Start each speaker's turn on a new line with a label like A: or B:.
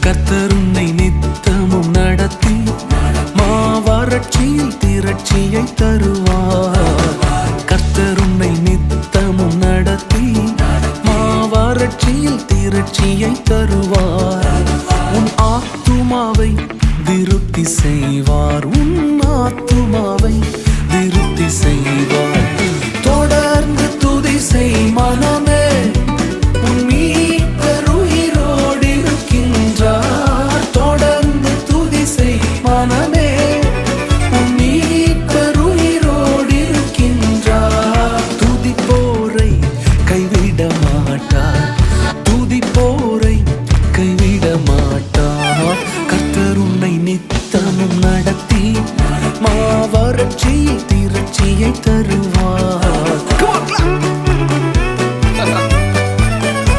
A: கர்த்தர் உன்னை நித்தமும் நடத்தி மாவறட்சியில் திரட்சியை தருவார். கர்த்தர் உன்னை நித்தமும் நடத்தி மாவறட்சியில் திரட்சியை தருவார். உன் ஆத்துமாவை திருப்தி செய்வார். உன் ஆத்துமாவை திருப்தி செய்வார். தொடர்ந்து துதி செய் மனமே, உன் மீட்பர் உயிரோடு இருக்கின்றார். தொடர்ந்து துதி செய் மனமே, உன் மீட்பர் உயிரோடு இருக்கின்றார். துதிப்போரை கைவிட மாட்டார். துதிப்போரை